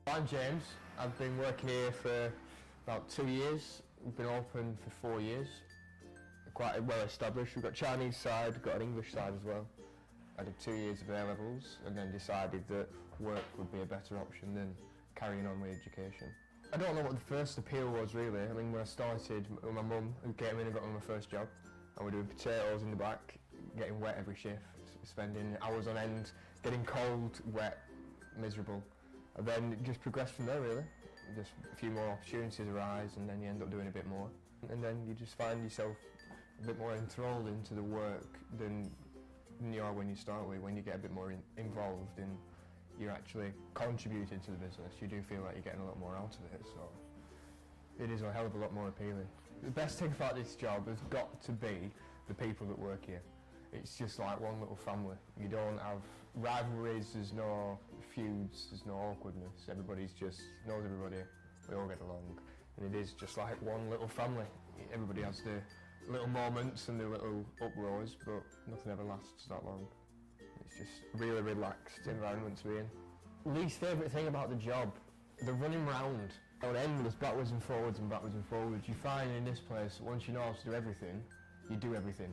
I'm James. I've been working here for about 2 years. We've been open for 4 years. Quite well established. We've got Chinese side, we've got an English side as well. I did 2 years of A-levels and then decided that work would be a better option than carrying on with education. I don't know what the first appeal was really. I mean, when I started with my mum, who came in and got me my first job, and we're doing potatoes in the back, getting wet every shift, spending hours on end, getting cold, wet, miserable. And then it just progressed from there really. Just a few more opportunities arise and then you end up doing a bit more. And then you just find yourself a bit more enthralled into the work than you are when you start with. When you get a bit more involved and you're actually contributing to the business, you do feel like you're getting a lot more out of it. So it is a hell of a lot more appealing. The best thing about this job has got to be the people that work here. It's just like one little family. You don't have rivalries, there's no feuds, there's no awkwardness. Everybody's just knows everybody, we all get along. And it is just like one little family. Everybody has their little moments and their little uproars, but nothing ever lasts that long. It's just a really relaxed environment to be in. Least favourite thing about the job, the running round. On endless backwards and forwards and backwards and forwards. You find in this place, once you know how to do everything, you do everything.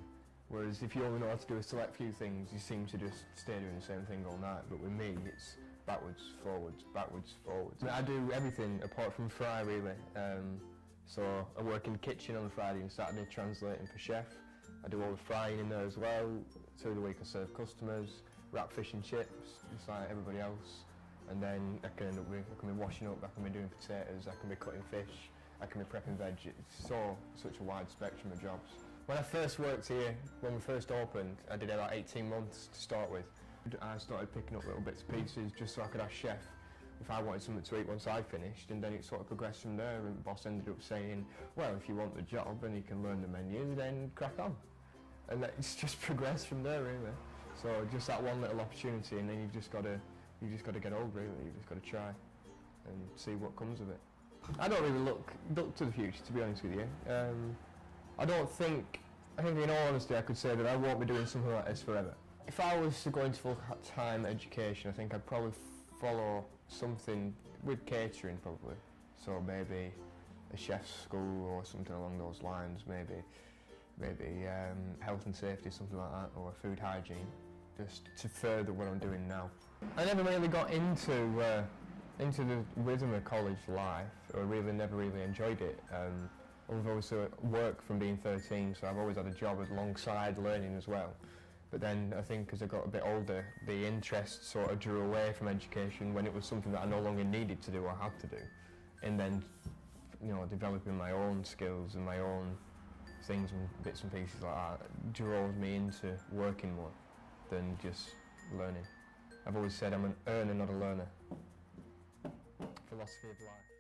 Whereas if you only know how to do a select few things, you seem to just stay doing the same thing all night. But with me, it's backwards, forwards, backwards, forwards. I do everything apart from fry really. So I work in the kitchen on Friday and Saturday translating for chef. I do all the frying in there as well. Through the week I serve customers, wrap fish and chips, just like everybody else. And then I can end up with, I can be washing up, I can be doing potatoes, I can be cutting fish, I can be prepping veg. It's such a wide spectrum of jobs. When I first worked here, when we first opened, I did about 18 months to start with. I started picking up little bits and pieces just so I could ask chef if I wanted something to eat once I finished, and then it sort of progressed from there, and the boss ended up saying, well, if you want the job and you can learn the menu, then crack on. And it's just progressed from there really. So just that one little opportunity, and then you've just got to get old really, you've just got to try and see what comes of it. I don't really look to the future, to be honest with you. I think in all honesty I could say that I won't be doing something like this forever. If I was to go into full-time education, I think I'd probably follow something with catering probably. So maybe a chef's school or something along those lines, maybe health and safety, something like that, or food hygiene, just to further what I'm doing now. I never really got into the rhythm of college life, or never really enjoyed it. I've always worked from being 13, so I've always had a job alongside learning as well. But then I think as I got a bit older, the interest sort of drew away from education when it was something that I no longer needed to do or had to do. And then, developing my own skills and my own things and bits and pieces like that drove me into working more than just learning. I've always said I'm an earner, not a learner. Philosophy of life.